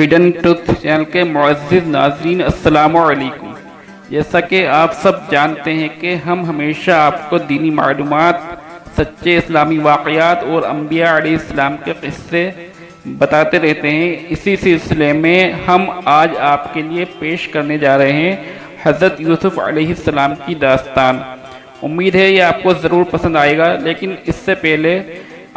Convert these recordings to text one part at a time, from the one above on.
Hidden truth channel کے معزز ناظرین، السلام علیکم۔ جیسا کہ آپ سب جانتے ہیں کہ ہم ہمیشہ آپ کو دینی معلومات، سچے اسلامی واقعات اور انبیاء علیہ السلام کے قصے بتاتے رہتے ہیں۔ اسی سلسلے میں ہم آج آپ کے لیے پیش کرنے جا رہے ہیں حضرت یوسف علیہ السلام کی داستان۔ امید ہے یہ آپ کو ضرور پسند آئے گا، لیکن اس سے پہلے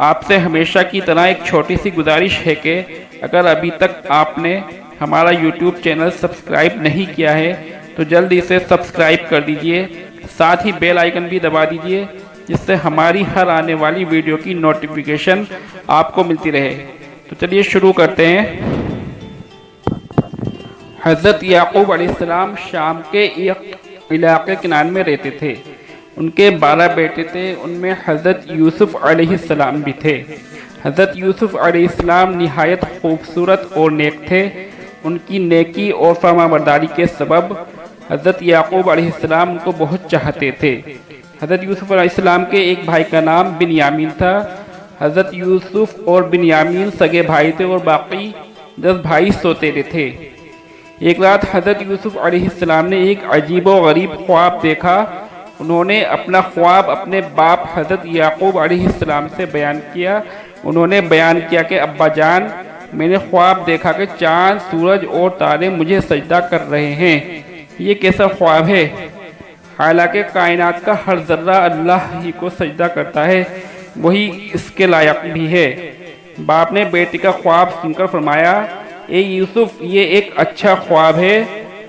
آپ سے ہمیشہ کی طرح ایک چھوٹی سی گزارش ہے کہ اگر ابھی تک آپ نے ہمارا یوٹیوب چینل سبسکرائب نہیں کیا ہے تو جلدی سے سبسکرائب کر دیجئے، ساتھ ہی بیل آئیکن بھی دبا دیجئے جس سے ہماری ہر آنے والی ویڈیو کی نوٹیفیکیشن آپ کو ملتی رہے۔ تو چلیے شروع کرتے ہیں۔ حضرت یعقوب علیہ السلام شام کے ایک علاقے کنعان میں رہتے تھے۔ ان کے 12 بیٹے تھے، ان میں حضرت یوسف علیہ السلام بھی تھے۔ حضرت یوسف علیہ السلام نہایت خوبصورت اور نیک تھے۔ ان کی نیکی اور فرما برداری کے سبب حضرت یعقوب علیہ السلام ان کو بہت چاہتے تھے۔ حضرت یوسف علیہ السلام کے ایک بھائی کا نام بنیامین تھا۔ حضرت یوسف اور بنیامین سگے بھائی تھے اور باقی 10 بھائی سوتیلے تھے۔ ایک رات حضرت یوسف علیہ السلام نے ایک عجیب و غریب خواب دیکھا۔ انہوں نے اپنا خواب اپنے باپ حضرت یعقوب علیہ السلام سے بیان کیا۔ انہوں نے بیان کیا کہ ابا جان، میں نے خواب دیکھا کہ چاند، سورج اور تارے مجھے سجدہ کر رہے ہیں۔ یہ کیسا خواب ہے؟ حالانکہ کائنات کا ہر ذرہ اللہ ہی کو سجدہ کرتا ہے، وہی اس کے لائق بھی ہے۔ باپ نے بیٹی کا خواب سن کر فرمایا، اے یوسف، یہ ایک اچھا خواب ہے،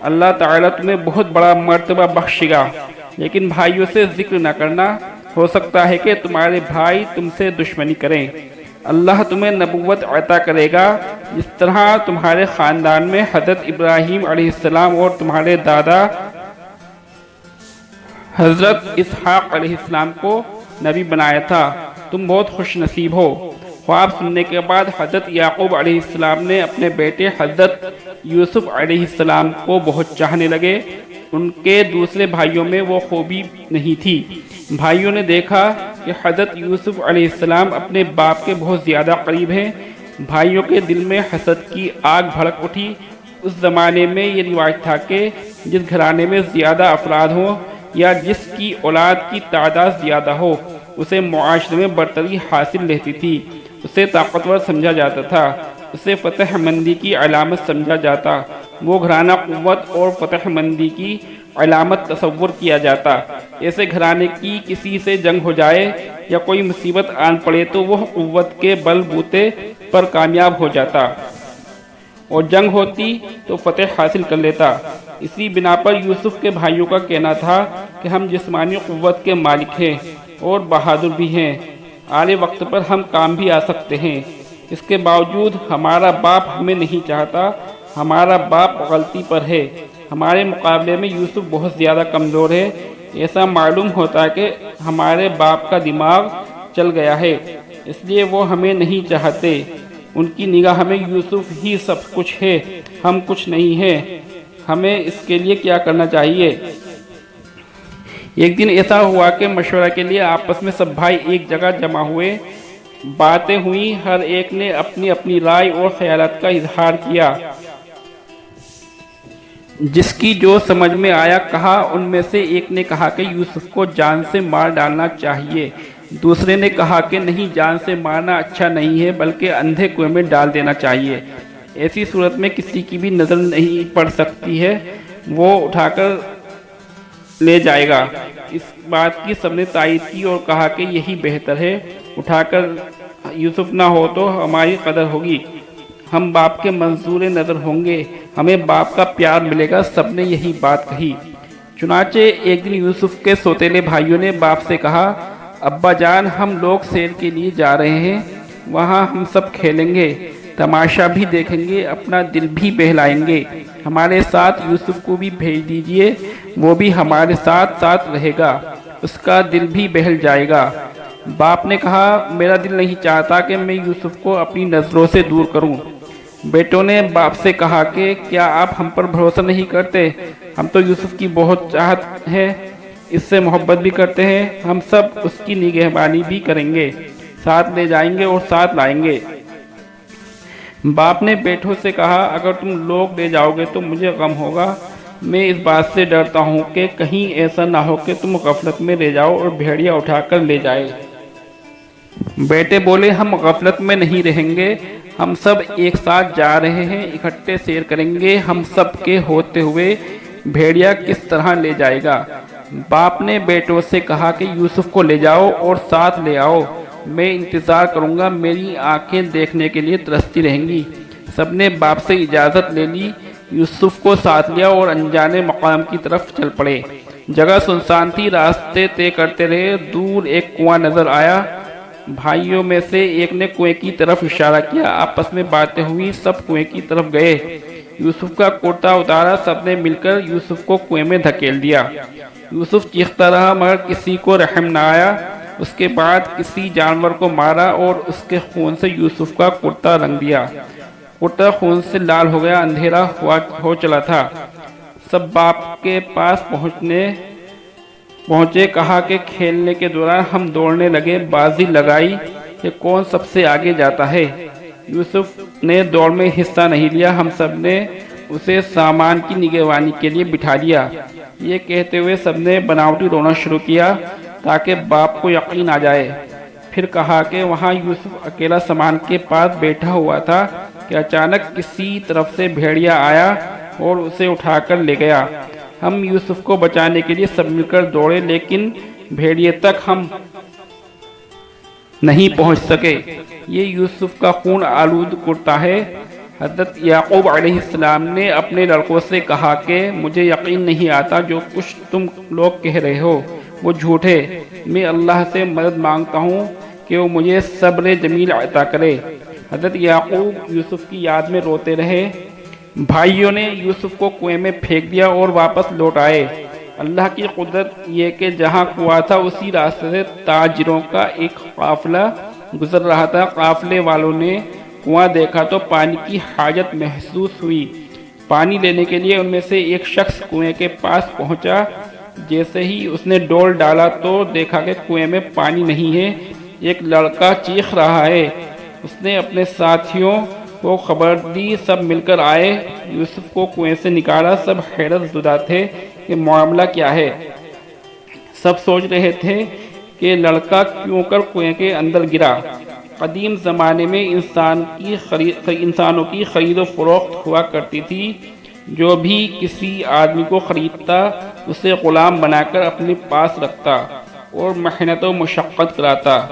اللہ تعالیٰ تمہیں بہت بڑا مرتبہ بخشے گا، لیکن بھائیوں سے ذکر نہ کرنا، ہو سکتا ہے کہ تمہارے بھائی تم سے دشمنی کریں۔ اللہ تمہیں نبوت عطا کرے گا، جس طرح تمہارے خاندان میں حضرت ابراہیم علیہ السلام اور تمہارے دادا حضرت اسحاق علیہ السلام کو نبی بنایا تھا۔ تم بہت خوش نصیب ہو۔ خواب سننے کے بعد حضرت یعقوب علیہ السلام نے اپنے بیٹے حضرت یوسف علیہ السلام کو بہت چاہنے لگے۔ ان کے دوسرے بھائیوں میں وہ خوبی نہیں تھی۔ بھائیوں نے دیکھا کہ حضرت یوسف علیہ السلام اپنے باپ کے بہت زیادہ قریب ہیں۔ بھائیوں کے دل میں حسد کی آگ بھڑک اٹھی۔ اس زمانے میں یہ رواج تھا کہ جس گھرانے میں زیادہ افراد ہوں یا جس کی اولاد کی تعداد زیادہ ہو، اسے معاشرے میں برتری حاصل رہتی تھی، اسے طاقتور سمجھا جاتا تھا، اسے فتح مندی کی علامت سمجھا جاتا، وہ گھرانہ قوت اور فتح مندی کی علامت تصور کیا جاتا۔ ایسے گھرانے کی کسی سے جنگ ہو جائے یا کوئی مصیبت آن پڑے تو وہ قوت کے بل بوتے پر کامیاب ہو جاتا، اور جنگ ہوتی تو فتح حاصل کر لیتا۔ اسی بنا پر یوسف کے بھائیوں کا کہنا تھا کہ ہم جسمانی قوت کے مالک ہیں اور بہادر بھی ہیں، آلے وقت پر ہم کام بھی آ سکتے ہیں۔ اس کے باوجود ہمارا باپ ہمیں نہیں چاہتا، ہمارا باپ غلطی پر ہے، ہمارے مقابلے میں یوسف بہت زیادہ کمزور ہے۔ ایسا معلوم ہوتا ہے کہ ہمارے باپ کا دماغ چل گیا ہے، اس لیے وہ ہمیں نہیں چاہتے۔ ان کی نگاہ میں یوسف ہی سب کچھ ہے، ہم کچھ نہیں ہیں۔ ہمیں اس کے لیے کیا کرنا چاہیے؟ ایک دن ایسا ہوا کہ مشورہ کے لیے آپس میں سب بھائی ایک جگہ جمع ہوئے۔ باتیں ہوئیں، ہر ایک نے اپنی اپنی رائے اور خیالات کا اظہار کیا۔ جس کی جو سمجھ میں آیا کہا۔ ان میں سے ایک نے کہا کہ یوسف کو جان سے مار ڈالنا چاہیے، دوسرے نے کہا کہ نہیں، جان سے مارنا اچھا نہیں ہے بلکہ اندھے کنویں میں ڈال دینا چاہیے، ایسی صورت میں کسی کی بھی نظر نہیں پڑ سکتی ہے، وہ اٹھا کر لے جائے گا۔ اس بات کی سب نے تائید کی اور کہا کہ یہی بہتر ہے، اٹھا کر یوسف نہ ہو تو ہماری قدر ہوگی، ہم باپ کے منظور نظر ہوں گے، ہمیں باپ کا پیار ملے گا۔ سب نے یہی بات کہی۔ چنانچہ ایک دن یوسف کے سوتیلے بھائیوں نے باپ سے کہا، ابا جان، ہم لوگ سیر کے لیے جا رہے ہیں، وہاں ہم سب کھیلیں گے، تماشا بھی دیکھیں گے، اپنا دل بھی بہلائیں گے، ہمارے ساتھ یوسف کو بھی بھیج دیجئے، وہ بھی ہمارے ساتھ ساتھ رہے گا، اس کا دل بھی بہل جائے گا۔ باپ نے کہا، میرا دل نہیں چاہتا کہ میں یوسف کو اپنی نظروں سے دور کروں۔ بیٹوں نے باپ سے کہا کہ کیا آپ ہم پر بھروسہ نہیں کرتے؟ ہم تو یوسف کی بہت چاہت ہے، اس سے محبت بھی کرتے ہیں، ہم سب اس کی نگہبانی بھی کریں گے، ساتھ لے جائیں گے اور ساتھ لائیں گے۔ باپ نے بیٹوں سے کہا اگر تم لوگ لے جاؤ گے تو مجھے غم ہوگا، میں اس بات سے ڈرتا ہوں کہ کہیں ایسا نہ ہو کہ تم غفلت میں لے جاؤ اور بھیڑیا اٹھا کر لے جائے۔ بیٹے بولے ہم غفلت میں نہیں رہیں گے، ہم سب ایک ساتھ جا رہے ہیں، اکٹھے سیر کریں گے، ہم سب کے ہوتے ہوئے بھیڑیا کس طرح لے جائے گا۔ باپ نے بیٹوں سے کہا کہ یوسف کو لے جاؤ اور ساتھ لے آؤ، میں انتظار کروں گا، میری آنکھیں دیکھنے کے لیے ترستی رہیں گی۔ سب نے باپ سے اجازت لے لی، یوسف کو ساتھ لیا اور انجانے مقام کی طرف چل پڑے۔ جگہ سنسان تھی، راستے طے کرتے رہے، دور ایک کنواں نظر آیا۔ بھائیوں میں سے ایک نے کنویں کی طرف اشارہ کیا، آپس میں باتیں ہوئی، سب کنویں کی طرف گئے۔ یوسف کا کرتا اتارا، سب نے مل کر یوسف کو کنویں میں دھکیل دیا۔ یوسف چیختا رہا مگر کسی کو رحم نہ آیا۔ اس کے بعد کسی جانور کو مارا اور اس کے خون سے یوسف کا کرتا رنگ دیا۔ کرتا خون سے لال ہو گیا، اندھیرا ہو چلا تھا۔ سب باپ کے پاس پہنچے، کہا کہ کھیلنے کے دوران ہم دوڑنے لگے، بازی لگائی کہ کون سب سے آگے جاتا ہے۔ یوسف نے دوڑ میں حصہ نہیں لیا، ہم سب نے اسے سامان کی نگہبانی کے لیے بٹھا دیا۔ یہ کہتے ہوئے سب نے بناوٹی رونا شروع کیا تاکہ باپ کو یقین آ جائے۔ پھر کہا کہ وہاں یوسف اکیلا سامان کے پاس بیٹھا ہوا تھا کہ اچانک کسی طرف سے بھیڑیا آیا اور اسے اٹھا کر لے گیا۔ ہم یوسف کو بچانے کے لیے سب مل کر دوڑے لیکن بھیڑیے تک ہم نہیں پہنچ سکے۔ یہ یوسف کا خون آلود کرتا ہے۔ حضرت یعقوب علیہ السلام نے اپنے لڑکوں سے کہا کہ مجھے یقین نہیں آتا جو کچھ تم لوگ کہہ رہے ہو وہ جھوٹ ہے۔ میں اللہ سے مدد مانگتا ہوں کہ وہ مجھے صبر جمیل عطا کرے۔ حضرت یعقوب یوسف کی یاد میں روتے رہے۔ بھائیوں نے یوسف کو کنویں میں پھینک دیا اور واپس لوٹ آئے۔ اللہ کی قدرت یہ کہ جہاں کنواں تھا اسی راستے سے تاجروں کا ایک قافلہ گزر رہا تھا۔ قافلے والوں نے کنواں دیکھا تو پانی کی حاجت محسوس ہوئی۔ پانی لینے کے لیے ان میں سے ایک شخص کنویں کے پاس پہنچا۔ جیسے ہی اس نے ڈول ڈالا تو دیکھا کہ کنویں میں پانی نہیں ہے، ایک لڑکا چیخ رہا ہے۔ اس نے اپنے ساتھیوں کو خبر دی، سب مل کر آئے، یوسف کو کنویں سے نکالا۔ سب حیرت زدہ تھے کہ معاملہ کیا ہے۔ سب سوچ رہے تھے کہ لڑکا کیوں کر کنویں کے اندر گرا۔ قدیم زمانے میں انسانوں کی خرید و فروخت ہوا کرتی تھی۔ جو بھی کسی آدمی کو خریدتا اسے غلام بنا کر اپنے پاس رکھتا اور محنت و مشقت کراتا،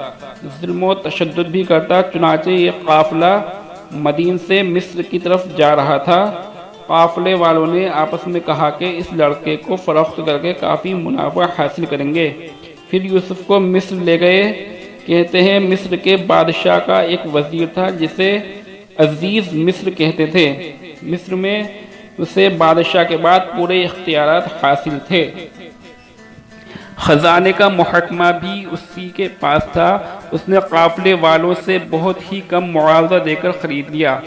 ظلم و تشدد بھی کرتا۔ چنانچہ یہ قافلہ مدین سے مصر کی طرف جا رہا تھا۔ قافلے والوں نے آپس میں کہا کہ اس لڑکے کو فروخت کر کے کافی منافع حاصل کریں گے۔ پھر یوسف کو مصر لے گئے۔ کہتے ہیں مصر کے بادشاہ کا ایک وزیر تھا جسے عزیز مصر کہتے تھے۔ مصر میں اسے بادشاہ کے بعد پورے اختیارات حاصل تھے۔ خزانے کا محکمہ بھی اسی کے پاس تھا۔ اس نے قافلے والوں سے بہت ہی کم معاوضہ دے کر خرید لیا۔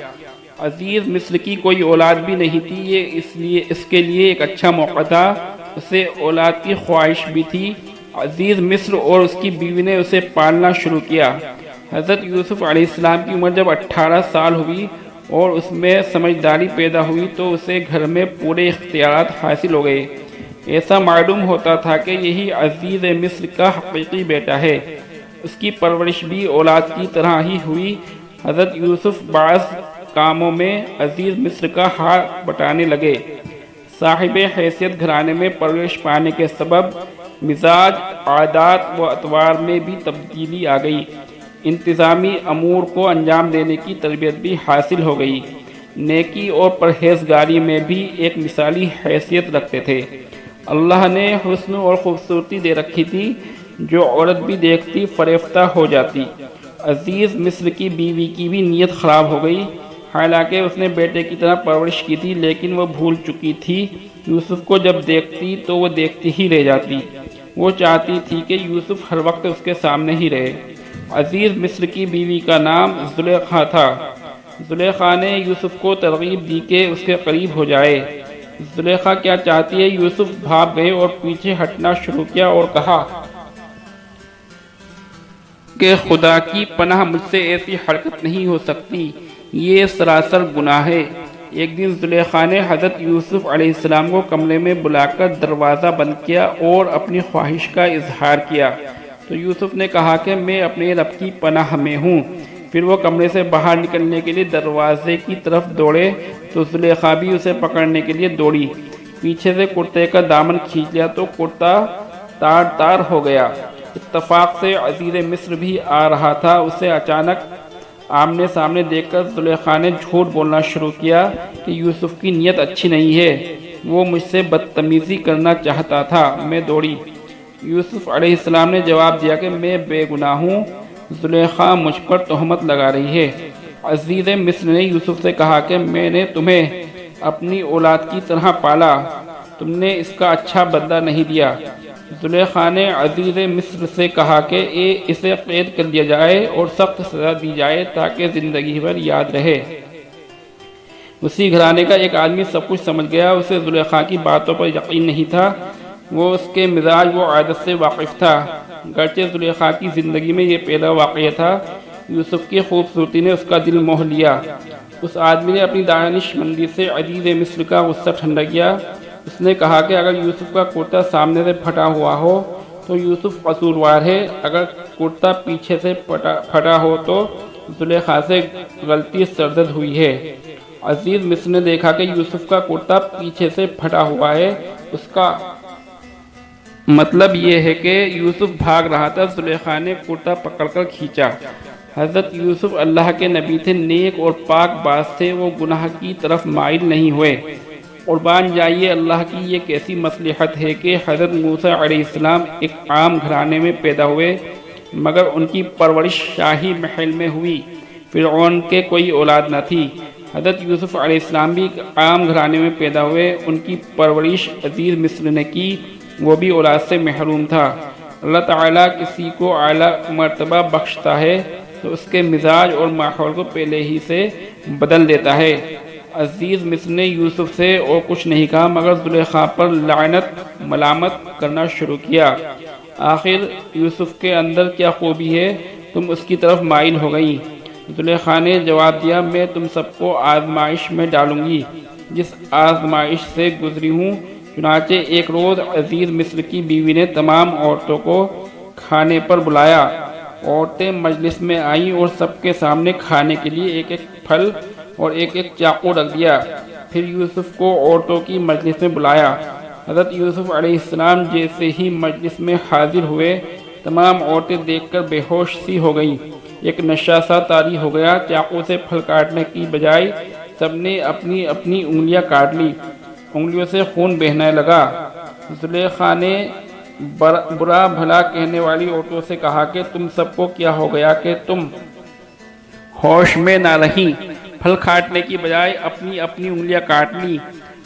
عزیز مصر کی کوئی اولاد بھی نہیں تھی، یہ اس کے لیے ایک اچھا موقع تھا۔ اسے اولاد کی خواہش بھی تھی۔ عزیز مصر اور اس کی بیوی نے اسے پالنا شروع کیا۔ حضرت یوسف علیہ السلام کی عمر جب 18 سال ہوئی اور اس میں سمجھداری پیدا ہوئی تو اسے گھر میں پورے اختیارات حاصل ہو گئے۔ ایسا معلوم ہوتا تھا کہ یہی عزیز مصر کا حقیقی بیٹا ہے۔ اس کی پرورش بھی اولاد کی طرح ہی ہوئی۔ حضرت یوسف بعض کاموں میں عزیز مصر کا ہاتھ بٹانے لگے۔ صاحب حیثیت گھرانے میں پرورش پانے کے سبب مزاج، عادات و اطوار میں بھی تبدیلی آ گئی۔ انتظامی امور کو انجام دینے کی تربیت بھی حاصل ہو گئی۔ نیکی اور پرہیزگاری میں بھی ایک مثالی حیثیت رکھتے تھے۔ اللہ نے حسن اور خوبصورتی دے رکھی تھی، جو عورت بھی دیکھتی فریفتہ ہو جاتی۔ عزیز مصر کی بیوی کی بھی نیت خراب ہو گئی۔ حالانکہ اس نے بیٹے کی طرح پرورش کی تھی لیکن وہ بھول چکی تھی۔ یوسف کو جب دیکھتی تو وہ دیکھتی ہی رہ جاتی۔ وہ چاہتی تھی کہ یوسف ہر وقت اس کے سامنے ہی رہے۔ عزیز مصر کی بیوی کا نام زلیخا تھا۔ زلیخا نے یوسف کو ترغیب دی کہ اس کے قریب ہو جائے۔ زلیخا کیا چاہتی ہے؟ یوسف بھاگ گئے اور پیچھے ہٹنا شروع کیا اور کہا کہ خدا کی پناہ، مجھ سے ایسی حرکت نہیں ہو سکتی۔ یہ سراسر گناہ ہے۔ ایک دن زلیخا نے حضرت یوسف علیہ السلام کو کمرے میں بلا کر دروازہ بند کیا اور اپنی خواہش کا اظہار کیا، تو یوسف نے کہا کہ میں اپنے رب کی پناہ میں ہوں۔ پھر وہ کمرے سے باہر نکلنے کے لیے دروازے کی طرف دوڑے تو زلیخا بھی اسے پکڑنے کے لیے دوڑی۔ پیچھے سے کرتے کا دامن کھینچ لیا تو کرتا تار تار ہو گیا۔ اتفاق سے عزیز مصر بھی آ رہا تھا۔ اسے اچانک آمنے سامنے دیکھ کر زلیخا نے جھوٹ بولنا شروع کیا کہ یوسف کی نیت اچھی نہیں ہے، وہ مجھ سے بدتمیزی کرنا چاہتا تھا، میں دوڑی۔ یوسف علیہ السلام نے جواب دیا کہ میں بے گناہ ہوں، زلیخا مجھ پر تہمت لگا رہی ہے۔ عزیز مصر نے یوسف سے کہا کہ میں نے تمہیں اپنی اولاد کی طرح پالا، تم نے اس کا اچھا بدلہ نہیں دیا۔ زلیخا نے عزیز مصر سے کہا کہ اسے قید کر دیا جائے اور سخت سزا دی جائے تاکہ زندگی بھر یاد رہے۔ اسی گھرانے کا ایک آدمی سب کچھ سمجھ گیا، اسے زلیخا کی باتوں پر یقین نہیں تھا، وہ اس کے مزاج و عادت سے واقف تھا، گرچہ زلیخا کی زندگی میں یہ پہلا واقعہ تھا۔ یوسف کی خوبصورتی نے اس کا دل موہ لیا۔ اس آدمی نے اپنی دانش مندی سے عزیز مصر کا غصہ ٹھنڈا کیا۔ اس نے کہا کہ اگر یوسف کا کرتا سامنے سے پھٹا ہوا ہو تو یوسف قصوروار ہے، اگر کرتا پیچھے سے پھٹا ہو تو زلیخا سے غلطی سرزد ہوئی ہے۔ عزیز مصر نے دیکھا کہ یوسف کا کرتا پیچھے سے پھٹا ہوا ہے، اس کا مطلب یہ ہے کہ یوسف بھاگ رہا تھا۔ زلیخا نے کرتا پکڑ کر کھینچا۔ حضرت یوسف اللہ کے نبی تھے، نیک اور پاک باز تھے، وہ گناہ کی طرف مائل نہیں ہوئے۔ قربان جائیے اللہ کی یہ کیسی مصلحت ہے کہ حضرت موسیٰ علیہ السلام ایک عام گھرانے میں پیدا ہوئے، مگر ان کی پرورش شاہی محل میں ہوئی۔ فرعون کے کوئی اولاد نہ تھی۔ حضرت یوسف علیہ السلام بھی ایک عام گھرانے میں پیدا ہوئے، ان کی پرورش عزیز مصر نے کی، وہ بھی اولاد سے محروم تھا۔ اللہ تعالیٰ کسی کو اعلیٰ مرتبہ بخشتا ہے تو اس کے مزاج اور ماحول کو پہلے ہی سے بدل دیتا ہے۔ عزیز مصر نے یوسف سے اور کچھ نہیں کہا مگر زلیخا پر لعنت ملامت کرنا شروع کیا۔ آخر یوسف کے اندر کیا خوبی ہے تم اس کی طرف مائل ہو گئی؟ زلیخا نے جواب دیا، میں تم سب کو آزمائش میں ڈالوں گی جس آزمائش سے گزری ہوں۔ چنانچہ ایک روز عزیز مصر کی بیوی نے تمام عورتوں کو کھانے پر بلایا۔ عورتیں مجلس میں آئیں اور سب کے سامنے کھانے کے لیے ایک ایک پھل اور ایک ایک چاقو رکھ دیا۔ پھر یوسف کو عورتوں کی مجلس میں بلایا۔ حضرت یوسف علیہ السلام جیسے ہی مجلس میں حاضر ہوئے، تمام عورتیں دیکھ کر بے ہوش سی ہو گئیں، ایک نشہ سا طاری ہو گیا۔ چاقو سے پھل کاٹنے کی بجائے سب نے اپنی اپنی انگلیاں کاٹ لی، انگلیوں سے خون بہنے لگا۔ زلیخا نے برا بھلا کہنے والی عورتوں سے کہا کہ تم سب کو کیا ہو گیا کہ تم ہوش میں نہ رہیں، پھل کاٹنے کی بجائے اپنی اپنی انگلیاں کاٹ لی۔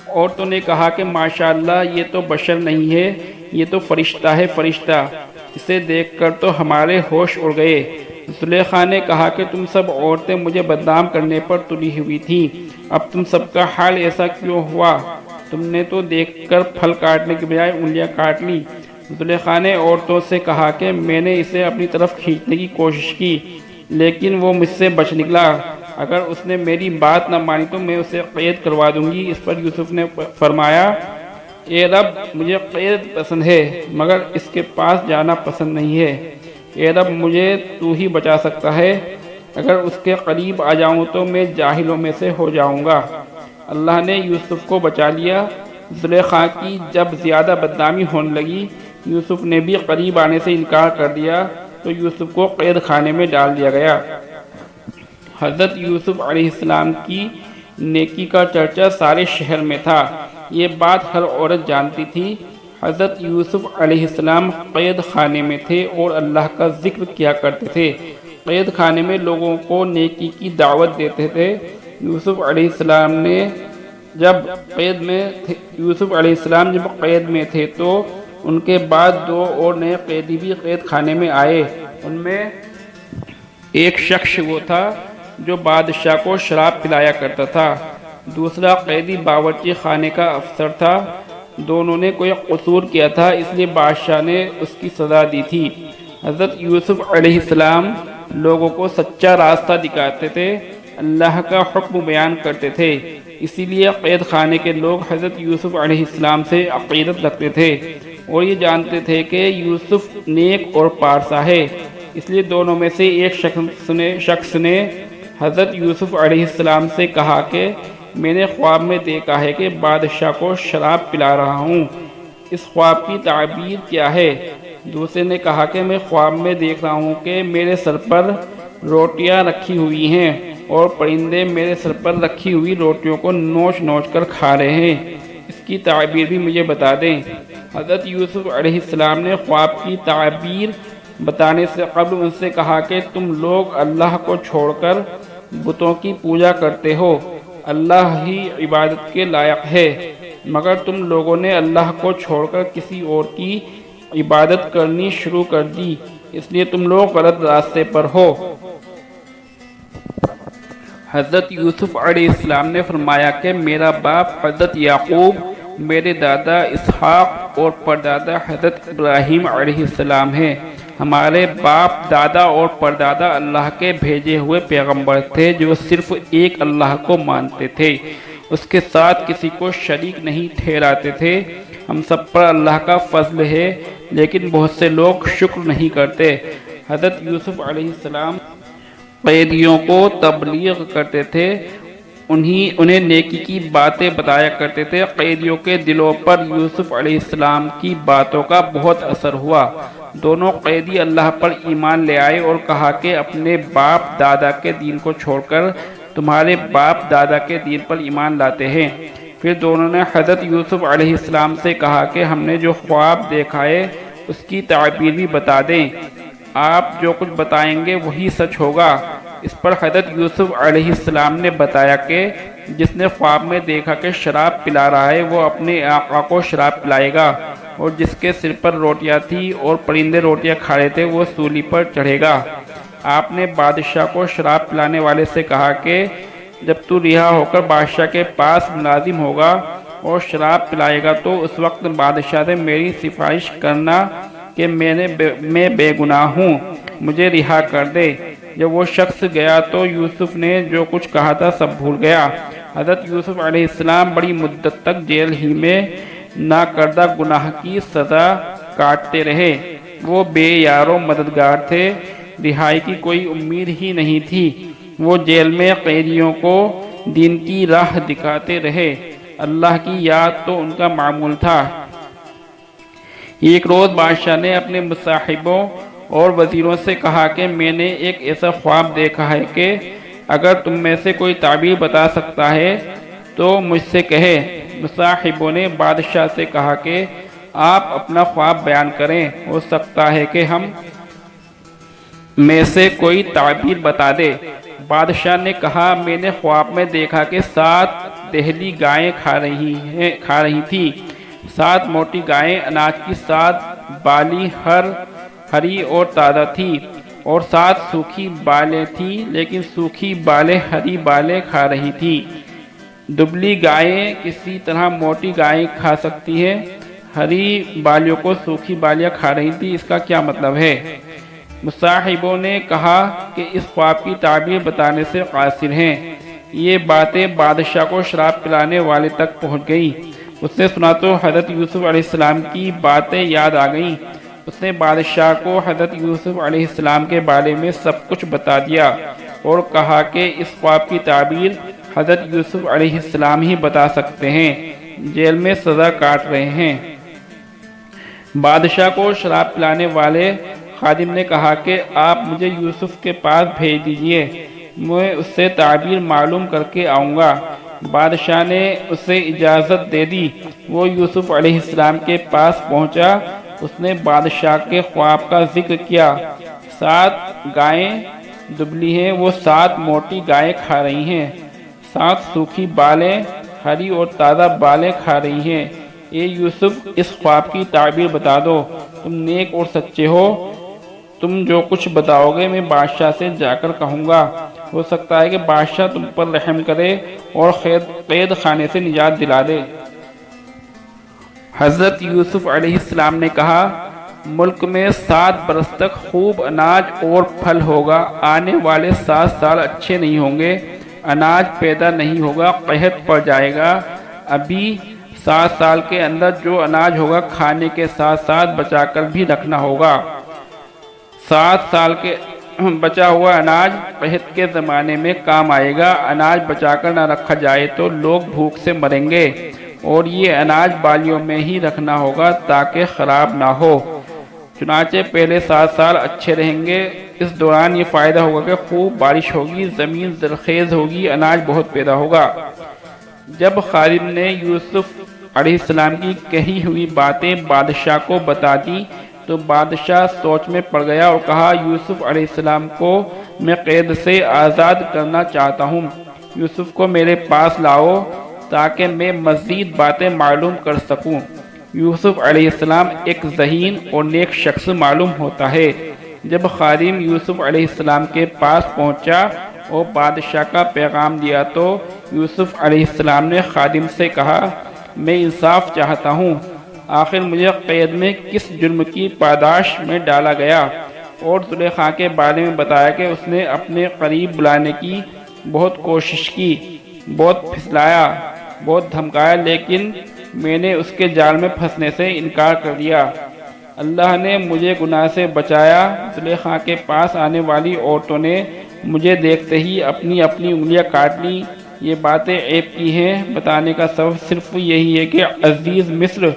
عورتوں نے کہا کہ ماشاءاللہ یہ تو بشر نہیں ہے، یہ تو فرشتہ ہے، فرشتہ، اسے دیکھ کر تو ہمارے ہوش اڑ گئے۔ زلیخا نے کہا کہ تم سب عورتیں مجھے بدنام کرنے پر تلی ہوئی تھیں، اب تم سب کا حال ایسا کیوں ہوا؟ تم نے تو دیکھ کر پھل کاٹنے کی بجائے انگلیاں کاٹ لی۔ زلیخا نے عورتوں سے کہا کہ میں نے اسے اپنی طرف کھینچنے کی کوشش کی لیکن وہ مجھ سے بچ نکلا، اگر اس نے میری بات نہ مانی تو میں اسے قید کروا دوں گی۔ اس پر یوسف نے فرمایا، اے رب، مجھے قید پسند ہے مگر اس کے پاس جانا پسند نہیں ہے۔ اے رب، مجھے تو ہی بچا سکتا ہے، اگر اس کے قریب آ جاؤں تو میں جاہلوں میں سے ہو جاؤں گا۔ اللہ نے یوسف کو بچا لیا۔ زلیخا کی جب زیادہ بدنامی ہونے لگی، یوسف نے بھی قریب آنے سے انکار کر دیا تو یوسف کو قید خانے میں ڈال دیا گیا۔ حضرت یوسف علیہ السلام کی نیکی کا چرچا سارے شہر میں تھا، یہ بات ہر عورت جانتی تھی۔ حضرت یوسف علیہ السلام قید خانے میں تھے اور اللہ کا ذکر کیا کرتے تھے، قید خانے میں لوگوں کو نیکی کی دعوت دیتے تھے۔ یوسف علیہ السلام جب قید میں تھے تو ان کے بعد دو اور نئے قیدی بھی قید خانے میں آئے۔ ان میں ایک شخص وہ تھا جو بادشاہ کو شراب پلایا کرتا تھا، دوسرا قیدی باورچی خانے کا افسر تھا۔ دونوں نے کوئی قصور کیا تھا، اس لیے بادشاہ نے اس کی سزا دی تھی۔ حضرت یوسف علیہ السلام لوگوں کو سچا راستہ دکھاتے تھے، اللہ کا حکم بیان کرتے تھے، اسی لیے قید خانے کے لوگ حضرت یوسف علیہ السلام سے عقیدت رکھتے تھے اور یہ جانتے تھے کہ یوسف نیک اور پارسا ہے۔ اس لیے دونوں میں سے ایک شخص نے حضرت یوسف علیہ السلام سے کہا کہ میں نے خواب میں دیکھا ہے کہ بادشاہ کو شراب پلا رہا ہوں، اس خواب کی تعبیر کیا ہے؟ دوسرے نے کہا کہ میں خواب میں دیکھ رہا ہوں کہ میرے سر پر روٹیاں رکھی ہوئی ہیں اور پرندے میرے سر پر رکھی ہوئی روٹیوں کو نوچ نوچ کر کھا رہے ہیں، اس کی تعبیر بھی مجھے بتا دیں۔ حضرت یوسف علیہ السلام نے خواب کی تعبیر بتانے سے قبل ان سے کہا کہ تم لوگ اللہ کو چھوڑ کر بتوں کی پوجا کرتے ہو، اللہ ہی عبادت کے لائق ہے، مگر تم لوگوں نے اللہ کو چھوڑ کر کسی اور کی عبادت کرنی شروع کر دی، اس لیے تم لوگ غلط راستے پر ہو۔ حضرت یوسف علیہ السلام نے فرمایا کہ میرا باپ حضرت یعقوب، میرے دادا اسحاق اور پردادا حضرت ابراہیم علیہ السلام ہیں۔ ہمارے باپ دادا اور پردادا اللہ کے بھیجے ہوئے پیغمبر تھے جو صرف ایک اللہ کو مانتے تھے، اس کے ساتھ کسی کو شریک نہیں ٹھہراتے تھے۔ ہم سب پر اللہ کا فضل ہے، لیکن بہت سے لوگ شکر نہیں کرتے۔ حضرت یوسف علیہ السلام قیدیوں کو تبلیغ کرتے تھے، انہیں نیکی کی باتیں بتایا کرتے تھے۔ قیدیوں کے دلوں پر یوسف علیہ السلام کی باتوں کا بہت اثر ہوا۔ دونوں قیدی اللہ پر ایمان لے آئے اور کہا کہ اپنے باپ دادا کے دین کو چھوڑ کر تمہارے باپ دادا کے دین پر ایمان لاتے ہیں۔ پھر دونوں نے حضرت یوسف علیہ السلام سے کہا کہ ہم نے جو خواب دیکھا ہے اس کی تعبیر بھی بتا دیں، آپ جو کچھ بتائیں گے وہی سچ ہوگا۔ اس پر حضرت یوسف علیہ السلام نے بتایا کہ جس نے خواب میں دیکھا کہ شراب پلا رہا ہے وہ اپنے آقا کو شراب پلائے گا، اور جس کے سر پر روٹیاں تھی اور پرندے روٹیاں کھا رہے تھے وہ سولی پر چڑھے گا۔ آپ نے بادشاہ کو شراب پلانے والے سے کہا کہ جب تو رہا ہو کر بادشاہ کے پاس ملازم ہوگا اور شراب پلائے گا تو اس وقت بادشاہ سے میری سفارش کرنا کہ میں بے گناہ ہوں، مجھے رہا کر دے۔ جب وہ شخص گیا تو یوسف نے جو کچھ کہا تھا سب بھول گیا۔ حضرت یوسف علیہ السلام بڑی مدت تک جیل ہی میں نہ کردہ گناہ کی سزا کاٹتے رہے۔ وہ بے یار و مددگار تھے، رہائی کی کوئی امید ہی نہیں تھی۔ وہ جیل میں قیدیوں کو دین کی راہ دکھاتے رہے، اللہ کی یاد تو ان کا معمول تھا۔ ایک روز بادشاہ نے اپنے مصاحبوں اور وزیروں سے کہا کہ میں نے ایک ایسا خواب دیکھا ہے کہ اگر تم میں سے کوئی تعبیر بتا سکتا ہے تو مجھ سے کہے۔ مصاحبوں نے بادشاہ سے کہا کہ آپ اپنا خواب بیان کریں، ہو سکتا ہے کہ ہم میں سے کوئی تعبیر بتا دے۔ بادشاہ نے کہا میں نے خواب میں دیکھا کہ 7 دہلی گائیں کھا رہی تھی۔ 7 موٹی گائیں اناج کی 7 بالی ہری اور تازہ تھی، اور 7 سوکھی بالیں تھیں لیکن سوکھی بالیں ہری بالیں کھا رہی تھی۔ دبلی گائیں کسی طرح موٹی گائیں کھا سکتی ہیں، ہری بالیوں کو سوکھی بالیاں کھا رہی تھی، اس کا کیا مطلب ہے؟ مصاحبوں نے کہا کہ اس خواب کی تعبیر بتانے سے قاصر ہیں۔ یہ باتیں بادشاہ کو شراب پلانے والے تک پہنچ گئی۔ اس نے سنا تو حضرت یوسف علیہ السلام کی باتیں یاد آ گئیں۔ اس نے بادشاہ کو حضرت یوسف علیہ السلام کے بارے میں سب کچھ بتا دیا اور کہا کہ اس خواب کی تعبیر حضرت یوسف علیہ السلام ہی بتا سکتے ہیں، جیل میں سزا کاٹ رہے ہیں۔ بادشاہ کو شراب پلانے والے خادم نے کہا کہ آپ مجھے یوسف کے پاس بھیج دیجئے، میں اس سے تعبیر معلوم کر کے آؤں گا۔ بادشاہ نے اسے اجازت دے دی۔ وہ یوسف علیہ السلام کے پاس پہنچا، اس نے بادشاہ کے خواب کا ذکر کیا۔ 7 گائیں دبلی ہیں، وہ 7 موٹی گائیں کھا رہی ہیں، 7 سوکھی بالیں ہری اور تازہ بالیں کھا رہی ہیں۔ اے یوسف، اس خواب کی تعبیر بتا دو، تم نیک اور سچے ہو، تم جو کچھ بتاؤ گے میں بادشاہ سے جا کر کہوں گا، ہو سکتا ہے کہ بادشاہ تم پر رحم کرے اور قید خانے سے نجات دلا دے۔ حضرت یوسف علیہ السلام نے کہا ملک میں 7 برس تک خوب اناج اور پھل ہوگا، آنے والے 7 سال اچھے نہیں ہوں گے، اناج پیدا نہیں ہوگا، قحط پڑ جائے گا۔ ابھی 7 سال کے اندر جو اناج ہوگا کھانے کے ساتھ ساتھ بچا کر بھی رکھنا ہوگا۔ 7 سال کے بچا ہوا اناج قحط کے زمانے میں کام آئے گا۔ اناج بچا کر نہ رکھا جائے تو لوگ بھوک سے مریں گے، اور یہ اناج بالیوں میں ہی رکھنا ہوگا تاکہ خراب نہ ہو۔ چنانچہ پہلے 7 سال اچھے رہیں گے۔ اس دوران یہ فائدہ ہوگا کہ خوب بارش ہوگی، زمین زرخیز ہوگی، اناج بہت پیدا ہوگا۔ جب خادم نے یوسف علیہ السلام کی کہی ہوئی باتیں بادشاہ کو بتا دی تو بادشاہ سوچ میں پڑ گیا اور کہا، یوسف علیہ السلام کو میں قید سے آزاد کرنا چاہتا ہوں۔ یوسف کو میرے پاس لاؤ تاکہ میں مزید باتیں معلوم کر سکوں۔ یوسف علیہ السلام ایک ذہین اور نیک شخص معلوم ہوتا ہے۔ جب خادم یوسف علیہ السلام کے پاس پہنچا اور بادشاہ کا پیغام دیا تو یوسف علیہ السلام نے خادم سے کہا، میں انصاف چاہتا ہوں، آخر مجھے قید میں کس جرم کی پاداش میں ڈالا گیا؟ اور زلیخا کے بارے میں بتایا کہ اس نے اپنے قریب بلانے کی بہت کوشش کی، بہت پھسلایا، بہت دھمکایا، لیکن میں نے اس کے جال میں پھنسنے سے انکار کر دیا۔ اللہ نے مجھے گناہ سے بچایا۔ زلیخا کے پاس آنے والی عورتوں نے مجھے دیکھتے ہی اپنی اپنی انگلیاں کاٹ لی۔ یہ باتیں عیب کی ہیں۔ بتانے کا سبب صرف یہی ہے کہ عزیز مصر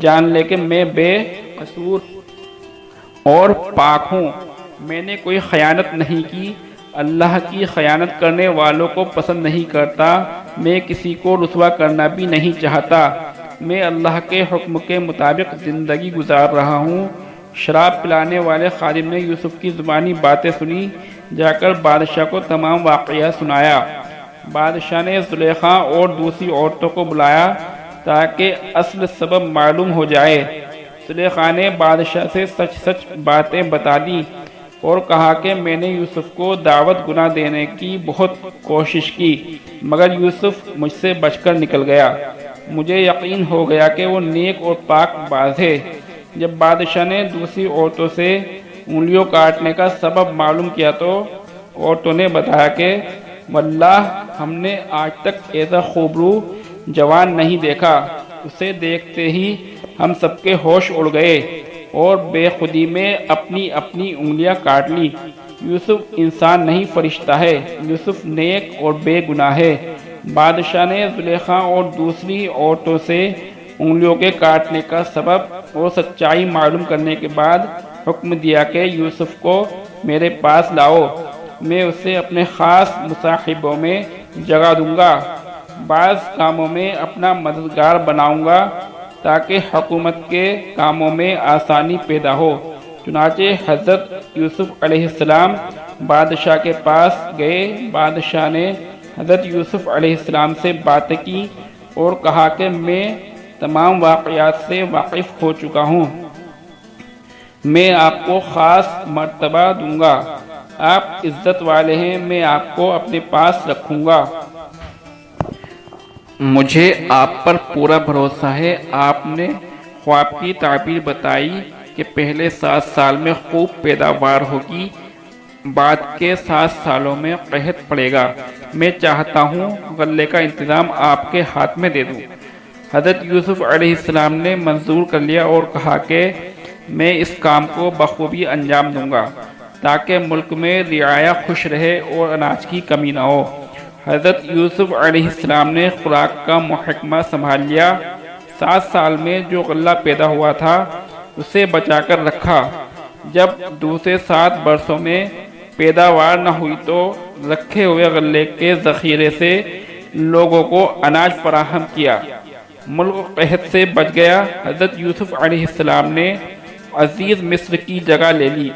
جان لے کہ میں بے قصور اور پاک ہوں، میں نے کوئی خیانت نہیں کی۔ اللہ کی خیانت کرنے والوں کو پسند نہیں کرتا۔ میں کسی کو رسوا کرنا بھی نہیں چاہتا۔ میں اللہ کے حکم کے مطابق زندگی گزار رہا ہوں۔ شراب پلانے والے خادم نے یوسف کی زبانی باتیں سنی، جا کر بادشاہ کو تمام واقعہ سنایا۔ بادشاہ نے زلیخا اور دوسری عورتوں کو بلایا تاکہ اصل سبب معلوم ہو جائے۔ زلیخا نے بادشاہ سے سچ سچ باتیں بتا دی اور کہا کہ میں نے یوسف کو دعوت گناہ دینے کی بہت کوشش کی، مگر یوسف مجھ سے بچ کر نکل گیا۔ مجھے یقین ہو گیا کہ وہ نیک اور پاک باز ہے۔ جب بادشاہ نے دوسری عورتوں سے انگلیوں کاٹنے کا سبب معلوم کیا تو عورتوں نے بتایا کہ واللہ ہم نے آج تک ایسا خوبرو جوان نہیں دیکھا۔ اسے دیکھتے ہی ہم سب کے ہوش اڑ گئے اور بے خودی میں اپنی اپنی انگلیاں کاٹ لی۔ یوسف انسان نہیں فرشتہ ہے، یوسف نیک اور بے گناہ ہے۔ بادشاہ نے زلیخا اور دوسری عورتوں سے انگلیوں کے کاٹنے کا سبب اور سچائی معلوم کرنے کے بعد حکم دیا کہ یوسف کو میرے پاس لاؤ، میں اسے اپنے خاص مصاحبوں میں جگہ دوں گا، بعض کاموں میں اپنا مددگار بناؤں گا تاکہ حکومت کے کاموں میں آسانی پیدا ہو۔ چنانچہ حضرت یوسف علیہ السلام بادشاہ کے پاس گئے۔ بادشاہ نے حضرت یوسف علیہ السلام سے باتیں کی اور کہا کہ میں تمام واقعات سے واقف ہو چکا ہوں، میں آپ کو خاص مرتبہ دوں گا، آپ عزت والے ہیں، میں آپ کو اپنے پاس رکھوں گا، مجھے آپ پر پورا بھروسہ ہے۔ آپ نے خواب کی تعبیر بتائی کہ پہلے 7 سال میں خوب پیداوار ہوگی، بعد کے 7 سالوں میں قحط پڑے گا۔ میں چاہتا ہوں غلے کا انتظام آپ کے ہاتھ میں دے دوں۔ حضرت یوسف علیہ السلام نے منظور کر لیا اور کہا کہ میں اس کام کو بخوبی انجام دوں گا تاکہ ملک میں رعایا خوش رہے اور اناج کی کمی نہ ہو۔ حضرت یوسف علیہ السلام نے خوراک کا محکمہ سنبھال لیا۔ 7 سال میں جو غلہ پیدا ہوا تھا اسے بچا کر رکھا۔ جب دوسرے 7 برسوں میں پیداوار نہ ہوئی تو رکھے ہوئے غلے کے ذخیرے سے لوگوں کو اناج فراہم کیا۔ ملک قحط سے بچ گیا۔ حضرت یوسف علیہ السلام نے عزیز مصر کی جگہ لے لی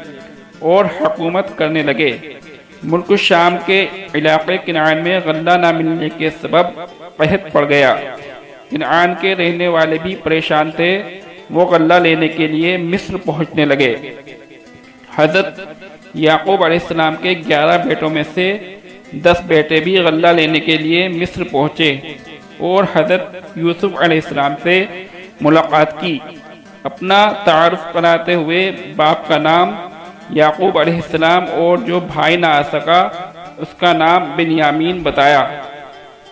اور حکومت کرنے لگے۔ ملک شام کے علاقے کنعان میں غلہ نہ ملنے کے سبب قحط پڑ گیا۔ کنعان کے رہنے والے بھی پریشان تھے، وہ غلہ لینے کے لیے مصر پہنچنے لگے۔ حضرت یعقوب علیہ السلام کے 11 بیٹوں میں سے 10 بیٹے بھی غلہ لینے کے لیے مصر پہنچے اور حضرت یوسف علیہ السلام سے ملاقات کی۔ اپنا تعارف کراتے ہوئے باپ کا نام یعقوب علیہ السلام اور جو بھائی نہ آ سکا اس کا نام بنیامین بتایا۔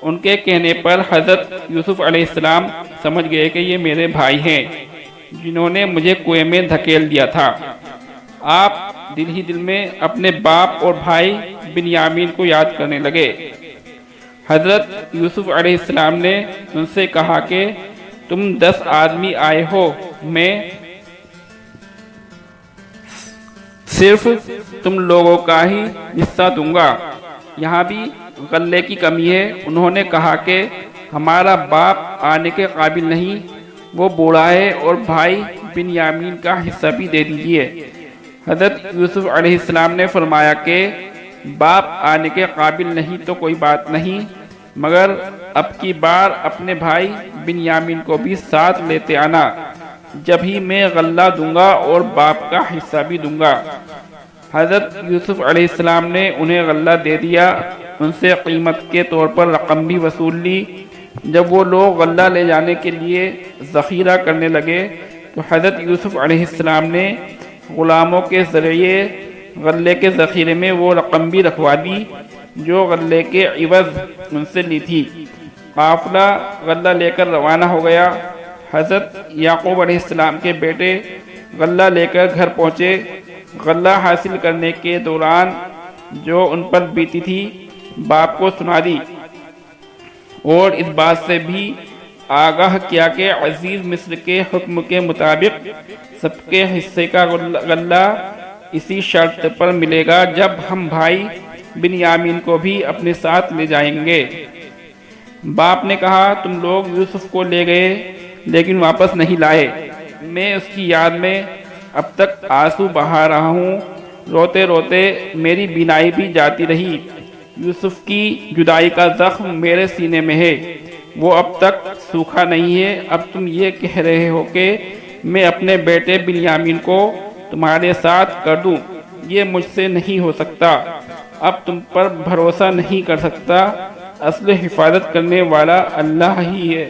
ان کے کہنے پر حضرت یوسف علیہ السلام سمجھ گئے کہ یہ میرے بھائی ہیں جنہوں نے مجھے کنویں میں دھکیل دیا تھا۔ آپ دل ہی دل میں اپنے باپ اور بھائی بنیامین کو یاد کرنے لگے۔ حضرت یوسف علیہ السلام نے ان سے کہا کہ تم 10 آدمی آئے ہو، میں صرف تم لوگوں کا ہی حصہ دوں گا، یہاں بھی غلے کی کمی ہے۔ انہوں نے کہا کہ ہمارا باپ آنے کے قابل نہیں، وہ بوڑھا ہے، اور بھائی بنیامین کا حصہ بھی دے دیجئے۔ حضرت یوسف علیہ السلام نے فرمایا کہ باپ آنے کے قابل نہیں تو کوئی بات نہیں، مگر اب کی بار اپنے بھائی بنیامین کو بھی ساتھ لیتے آنا، جب ہی میں غلہ دوں گا اور باپ کا حصہ بھی دوں گا۔ حضرت یوسف علیہ السلام نے انہیں غلہ دے دیا، ان سے قیمت کے طور پر رقم بھی وصول لی۔ جب وہ لوگ غلہ لے جانے کے لیے ذخیرہ کرنے لگے تو حضرت یوسف علیہ السلام نے غلاموں کے ذریعے غلے کے ذخیرے میں وہ رقم بھی رکھوا دی جو غلے کے عوض ان سے لی تھی۔ قافلہ غلہ لے کر روانہ ہو گیا۔ حضرت یعقوب علیہ السلام کے بیٹے غلہ لے کر گھر پہنچے۔ غلہ حاصل کرنے کے دوران جو ان پر بیتی تھی باپ کو سنا دی، اور اس بات سے بھی آگاہ کیا کہ عزیز مصر کے حکم کے مطابق سب کے حصے کا غلہ اسی شرط پر ملے گا جب ہم بھائی بنیامین کو بھی اپنے ساتھ لے جائیں گے۔ باپ نے کہا تم لوگ یوسف کو لے گئے لیکن واپس نہیں لائے، میں اس کی یاد میں اب تک آنسو بہا رہا ہوں، روتے روتے میری بینائی بھی جاتی رہی۔ یوسف کی جدائی کا زخم میرے سینے میں ہے، وہ اب تک سوکھا نہیں ہے۔ اب تم یہ کہہ رہے ہو کہ میں اپنے بیٹے بنیامین کو تمہارے ساتھ کر دوں، یہ مجھ سے نہیں ہو سکتا۔ اب تم پر بھروسہ نہیں کر سکتا، اصل حفاظت کرنے والا اللہ ہی ہے۔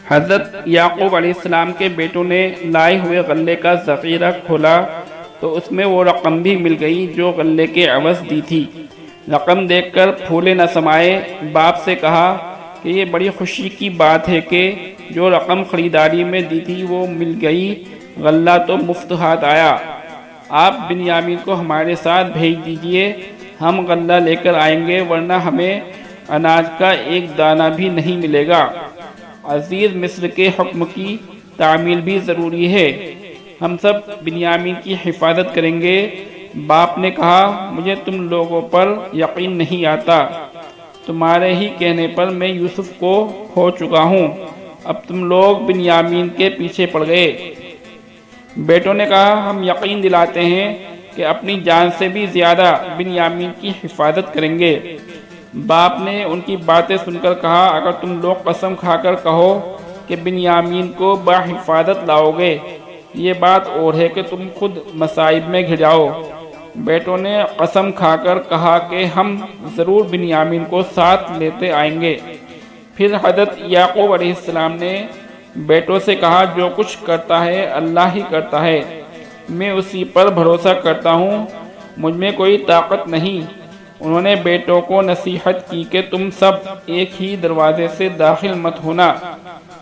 حضرت یعقوب علیہ السلام کے بیٹوں نے لائے ہوئے غلے کا ذخیرہ کھولا تو اس میں وہ رقم بھی مل گئی جو غلے کے عوض دی تھی۔ رقم دیکھ کر پھولے نہ سمائے۔ باپ سے کہا کہ یہ بڑی خوشی کی بات ہے کہ جو رقم خریداری میں دی تھی وہ مل گئی، غلہ تو مفت ہاتھ آیا۔ آپ بنیامین کو ہمارے ساتھ بھیج دیجئے، ہم غلہ لے کر آئیں گے، ورنہ ہمیں اناج کا ایک دانہ بھی نہیں ملے گا۔ عزیز مصر کے حکم کی تعمیل بھی ضروری ہے، ہم سب بنیامین کی حفاظت کریں گے۔ باپ نے کہا مجھے تم لوگوں پر یقین نہیں آتا، تمہارے ہی کہنے پر میں یوسف کو کھو چکا ہوں، اب تم لوگ بنیامین کے پیچھے پڑ گئے۔ بیٹوں نے کہا ہم یقین دلاتے ہیں کہ اپنی جان سے بھی زیادہ بنیامین کی حفاظت کریں گے۔ باپ نے ان کی باتیں سن کر کہا اگر تم لوگ قسم کھا کر کہو کہ بنیامین کو بحفاظت لاؤ گے، یہ بات اور ہے کہ تم خود مصائب میں گھر جاؤ۔ بیٹوں نے قسم کھا کر کہا کہ ہم ضرور بنیامین کو ساتھ لیتے آئیں گے۔ پھر حضرت یعقوب علیہ السلام نے بیٹوں سے کہا جو کچھ کرتا ہے اللہ ہی کرتا ہے، میں اسی پر بھروسہ کرتا ہوں، مجھ میں کوئی طاقت نہیں۔ انہوں نے بیٹوں کو نصیحت کی کہ تم سب ایک ہی دروازے سے داخل مت ہونا،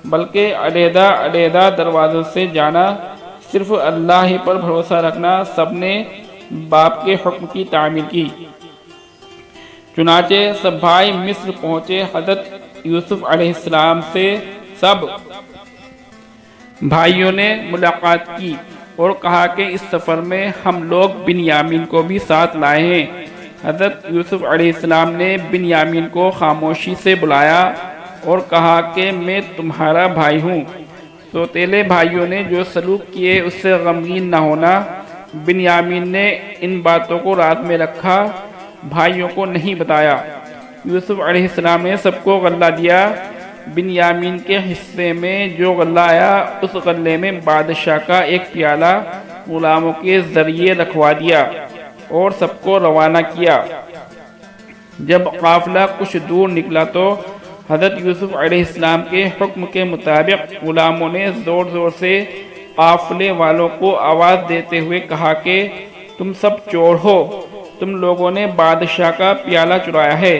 بلکہ علیحدہ علیحدہ دروازوں سے جانا، صرف اللہ ہی پر بھروسہ رکھنا۔ سب نے باپ کے حکم کی تعمیل کی۔ چنانچہ سب بھائی مصر پہنچے۔ حضرت یوسف علیہ السلام سے سب بھائیوں نے ملاقات کی اور کہا کہ اس سفر میں ہم لوگ بنیامین کو بھی ساتھ لائے ہیں۔ حضرت یوسف علیہ السلام نے بنیامین کو خاموشی سے بلایا اور کہا کہ میں تمہارا بھائی ہوں۔ سوتیلے بھائیوں نے جو سلوک کیے اس سے غمگین نہ ہونا۔ بنیامین نے ان باتوں کو رات میں رکھا، بھائیوں کو نہیں بتایا۔ یوسف علیہ السلام نے سب کو غلہ دیا۔ بنیامین کے حصے میں جو غلہ آیا اس غلے میں بادشاہ کا ایک پیالہ غلاموں کے ذریعے رکھوا دیا اور سب کو روانہ کیا۔ جب قافلہ کچھ دور نکلا تو حضرت یوسف علیہ السلام کے حکم کے مطابق غلاموں نے زور زور سے قافلے والوں کو آواز دیتے ہوئے کہا کہ تم سب چور ہو، تم لوگوں نے بادشاہ کا پیالہ چرایا ہے۔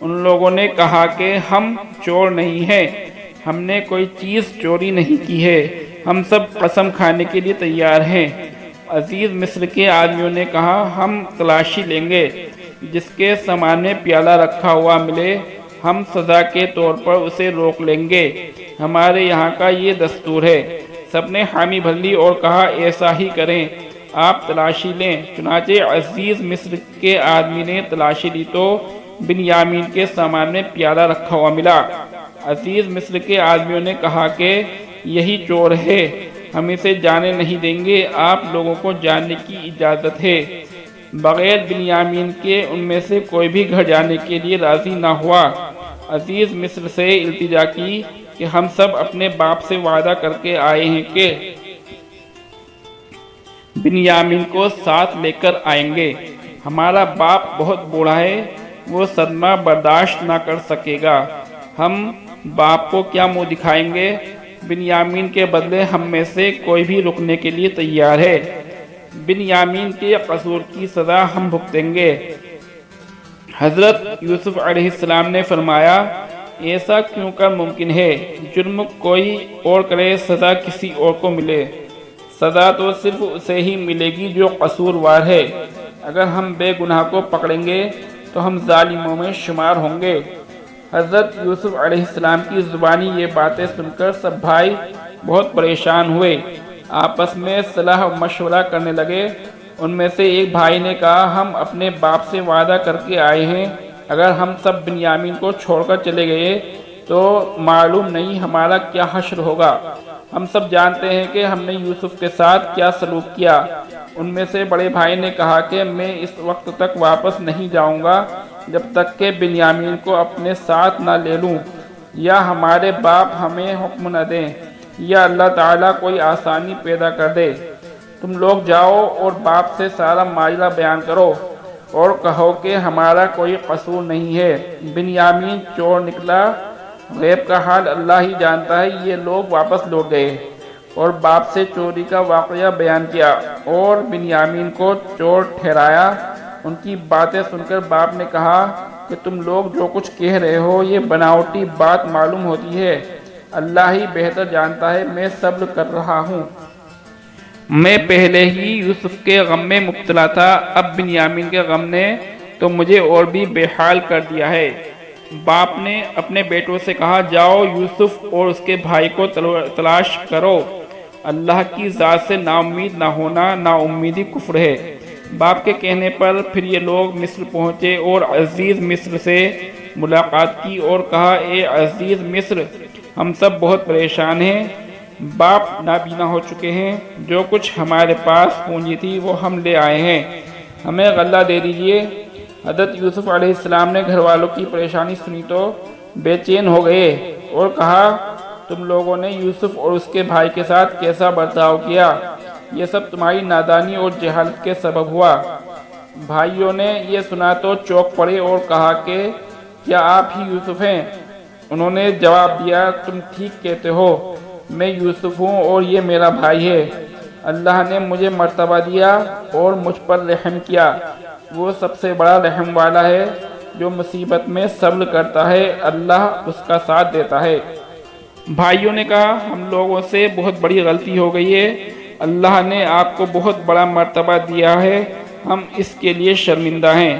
ان لوگوں نے کہا کہ ہم چور نہیں ہیں، ہم نے کوئی چیز چوری نہیں کی ہے، ہم سب قسم کھانے کے لیے تیار ہیں۔ عزیز مصر کے آدمیوں نے کہا ہم تلاشی لیں گے، جس کے سامنے پیالہ رکھا ہوا ملے ہم سزا کے طور پر اسے روک لیں گے، ہمارے یہاں کا یہ دستور ہے۔ سب نے حامی بھر لی اور کہا ایسا ہی کریں، آپ تلاشی لیں۔ چنانچہ عزیز مصر کے آدمی نے تلاشی لی تو بنیامین کے سامنے پیالہ رکھا ہوا ملا۔ عزیز مصر کے آدمیوں نے کہا کہ یہی چور ہے، ہم اسے جانے نہیں دیں گے، آپ لوگوں کو جاننے کی اجازت ہے۔ بغیر بنیامین کے ان میں سے کوئی بھی گھر جانے کے لیے راضی نہ ہوا۔ عزیز مصر سے التجا کی کہ ہم سب اپنے باپ سے وعدہ کر کے آئے ہیں کہ بنیامین کو ساتھ لے کر آئیں گے، ہمارا باپ بہت بوڑھا ہے، وہ صدمہ برداشت نہ کر سکے گا، ہم باپ کو کیا منہ دکھائیں گے؟ بنیامین کے بدلے ہم میں سے کوئی بھی رکنے کے لیے تیار ہے، بنیامین کے قصور کی سزا ہم بھگتیں گے۔ حضرت یوسف علیہ السلام نے فرمایا ایسا کیوں کر ممکن ہے؟ جرم کوئی اور کرے، سزا کسی اور کو ملے، سزا تو صرف اسے ہی ملے گی جو قصوروار ہے۔ اگر ہم بے گناہ کو پکڑیں گے تو ہم ظالموں میں شمار ہوں گے۔ حضرت یوسف علیہ السلام کی زبانی یہ باتیں سن کر سب بھائی بہت پریشان ہوئے، آپس میں صلاح و مشورہ کرنے لگے۔ ان میں سے ایک بھائی نے کہا ہم اپنے باپ سے وعدہ کر کے آئے ہیں، اگر ہم سب بنیامین کو چھوڑ کر چلے گئے تو معلوم نہیں ہمارا کیا حشر ہوگا۔ ہم سب جانتے ہیں کہ ہم نے یوسف کے ساتھ کیا سلوک کیا۔ ان میں سے بڑے بھائی نے کہا کہ میں اس وقت تک واپس نہیں جاؤں گا جب تک کہ بنیامین کو اپنے ساتھ نہ لے لوں، یا ہمارے باپ ہمیں حکم نہ دیں، یا اللہ تعالیٰ کوئی آسانی پیدا کر دے۔ تم لوگ جاؤ اور باپ سے سارا ماجرا بیان کرو اور کہو کہ ہمارا کوئی قصور نہیں ہے، بنیامین چور نکلا، غیب کا حال اللہ ہی جانتا ہے۔ یہ لوگ واپس لوٹ گئے اور باپ سے چوری کا واقعہ بیان کیا اور بنیامین کو چور ٹھہرایا۔ ان کی باتیں سن کر باپ نے کہا کہ تم لوگ جو کچھ کہہ رہے ہو یہ بناوٹی بات معلوم ہوتی ہے، اللہ ہی بہتر جانتا ہے، میں صبر کر رہا ہوں۔ میں پہلے ہی یوسف کے غم میں مبتلا تھا، اب بنیامین کے غم نے تو مجھے اور بھی بے حال کر دیا ہے۔ باپ نے اپنے بیٹوں سے کہا جاؤ یوسف اور اس کے بھائی کو تلاش کرو، اللہ کی ذات سے نا امید نہ ہونا نا امیدی کفر ہے۔ باپ کے کہنے پر پھر یہ لوگ مصر پہنچے اور عزیز مصر سے ملاقات کی اور کہا اے عزیز مصر، ہم سب بہت پریشان ہیں، باپ نابینا ہو چکے ہیں، جو کچھ ہمارے پاس پونجی تھی وہ ہم لے آئے ہیں، ہمیں غلہ دے دیجئے۔ حضرت یوسف علیہ السلام نے گھر والوں کی پریشانی سنی تو بے چین ہو گئے اور کہا تم لوگوں نے یوسف اور اس کے بھائی کے ساتھ کیسا برتاؤ کیا؟ یہ سب تمہاری نادانی اور جہالت کے سبب ہوا۔ بھائیوں نے یہ سنا تو چونک پڑے اور کہا کہ کیا آپ ہی یوسف ہیں؟ انہوں نے جواب دیا تم ٹھیک کہتے ہو، میں یوسف ہوں اور یہ میرا بھائی ہے، اللہ نے مجھے مرتبہ دیا اور مجھ پر رحم کیا، وہ سب سے بڑا رحم والا ہے، جو مصیبت میں صبر کرتا ہے اللہ اس کا ساتھ دیتا ہے۔ بھائیوں نے کہا ہم لوگوں سے بہت بڑی غلطی ہو گئی ہے، اللہ نے آپ کو بہت بڑا مرتبہ دیا ہے، ہم اس کے لیے شرمندہ ہیں۔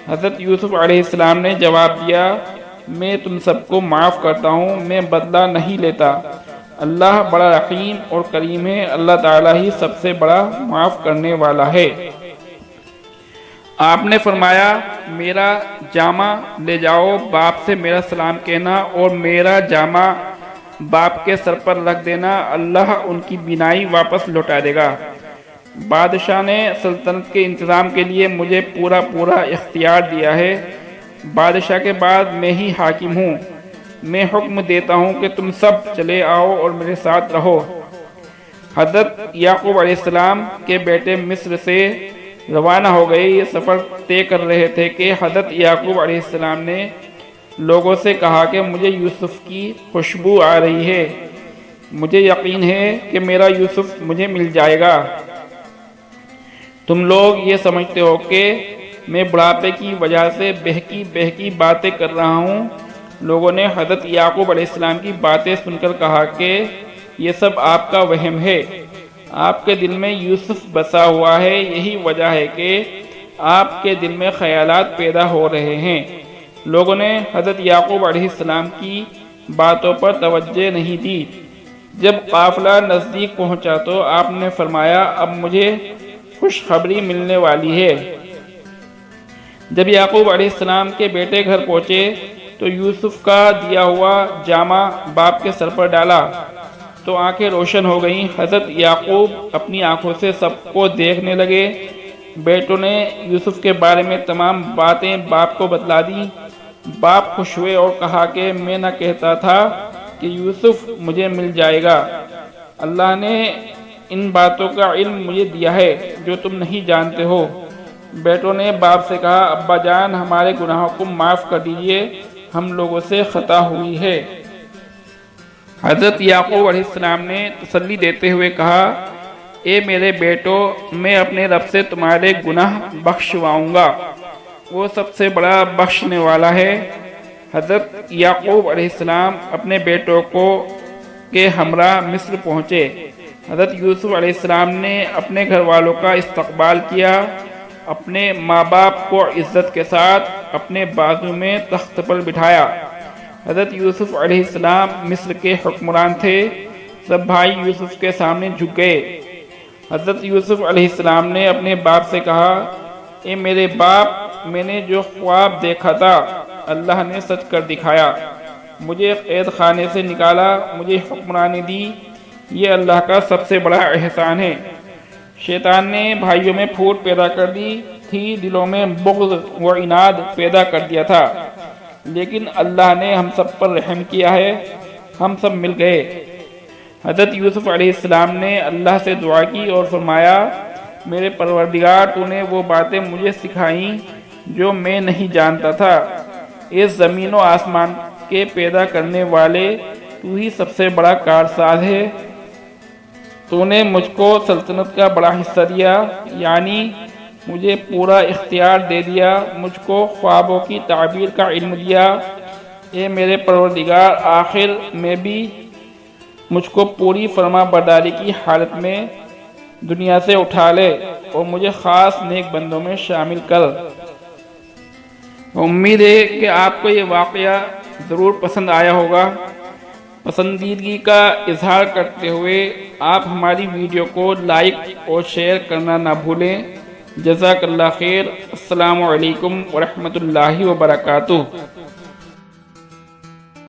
حضرت یوسف علیہ السلام نے جواب دیا میں تم سب کو معاف کرتا ہوں، میں بدلہ نہیں لیتا، اللہ بڑا رحیم اور کریم ہے، اللہ تعالیٰ ہی سب سے بڑا معاف کرنے والا ہے۔ آپ نے فرمایا میرا جامہ لے جاؤ، باپ سے میرا سلام کہنا اور میرا جامہ باپ کے سر پر رکھ دینا، اللہ ان کی بینائی واپس لوٹا دے گا۔ بادشاہ نے سلطنت کے انتظام کے لیے مجھے پورا اختیار دیا ہے، بادشاہ کے بعد میں ہی حاکم ہوں، میں حکم دیتا ہوں کہ تم سب چلے آؤ اور میرے ساتھ رہو۔ حضرت یعقوب علیہ السلام کے بیٹے مصر سے روانہ ہو گئے، یہ سفر طے کر رہے تھے کہ حضرت یعقوب علیہ السلام نے لوگوں سے کہا کہ مجھے یوسف کی خوشبو آ رہی ہے، مجھے یقین ہے کہ میرا یوسف مجھے مل جائے گا۔ تم لوگ یہ سمجھتے ہو کہ میں بڑھاپے کی وجہ سے بہکی باتیں کر رہا ہوں۔ لوگوں نے حضرت یعقوب علیہ السلام کی باتیں سن کر کہا کہ یہ سب آپ کا وہم ہے، آپ کے دل میں یوسف بسا ہوا ہے، یہی وجہ ہے کہ آپ کے دل میں خیالات پیدا ہو رہے ہیں۔ لوگوں نے حضرت یعقوب علیہ السلام کی باتوں پر توجہ نہیں دی۔ جب قافلہ نزدیک پہنچا تو آپ نے فرمایا اب مجھے خوشخبری ملنے والی ہے۔ جب یعقوب علیہ السلام کے بیٹے گھر پہنچے تو یوسف کا دیا ہوا جامہ باپ کے سر پر ڈالا تو آنکھیں روشن ہو گئیں۔ حضرت یعقوب اپنی آنکھوں سے سب کو دیکھنے لگے۔ بیٹوں نے یوسف کے بارے میں تمام باتیں باپ کو بتلا دی۔ باپ خوش ہوئے اور کہا کہ میں نہ کہتا تھا کہ یوسف مجھے مل جائے گا۔ اللہ نے ان باتوں کا علم مجھے دیا ہے جو تم نہیں جانتے ہو۔ بیٹوں نے باپ سے کہا ابا جان ہمارے گناہوں کو معاف کر دیجئے، ہم لوگوں سے خطا ہوئی ہے۔ حضرت یعقوب علیہ السلام نے تسلی دیتے ہوئے کہا اے میرے بیٹو میں اپنے رب سے تمہارے گناہ بخشواؤں گا، وہ سب سے بڑا بخشنے والا ہے۔ حضرت یعقوب علیہ السلام اپنے بیٹوں کے ہمراہ مصر پہنچے۔ حضرت یوسف علیہ السلام نے اپنے گھر والوں کا استقبال کیا، اپنے ماں باپ کو عزت کے ساتھ اپنے بازو میں تخت پر بٹھایا۔ حضرت یوسف علیہ السلام مصر کے حکمران تھے۔ سب بھائی یوسف کے سامنے جھک گئے۔ حضرت یوسف علیہ السلام نے اپنے باپ سے کہا اے میرے باپ میں نے جو خواب دیکھا تھا اللہ نے سچ کر دکھایا، مجھے قید خانے سے نکالا، مجھے حکمرانی دی، یہ اللہ کا سب سے بڑا احسان ہے۔ شیطان نے بھائیوں میں پھوٹ پیدا کر دی تھی، دلوں میں بغض و عناد پیدا کر دیا تھا، لیکن اللہ نے ہم سب پر رحم کیا ہے، ہم سب مل گئے۔ حضرت یوسف علیہ السلام نے اللہ سے دعا کی اور فرمایا میرے پروردگار تو نے وہ باتیں مجھے سکھائیں جو میں نہیں جانتا تھا۔ اس زمین و آسمان کے پیدا کرنے والے تو ہی سب سے بڑا کارساز ہے۔ تو نے مجھ کو سلطنت کا بڑا حصہ دیا، یعنی مجھے پورا اختیار دے دیا، مجھ کو خوابوں کی تعبیر کا علم دیا۔ اے میرے پروردگار آخر میں بھی مجھ کو پوری فرما برداری کی حالت میں دنیا سے اٹھا لے اور مجھے خاص نیک بندوں میں شامل کر۔ امید ہے کہ آپ کو یہ واقعہ ضرور پسند آیا ہوگا۔ پسندیدگی کا اظہار کرتے ہوئے آپ ہماری ویڈیو کو لائک اور شیئر کرنا نہ بھولیں۔ جزاک اللہ خیر۔ السلام علیکم ورحمۃ اللہ وبرکاتہ۔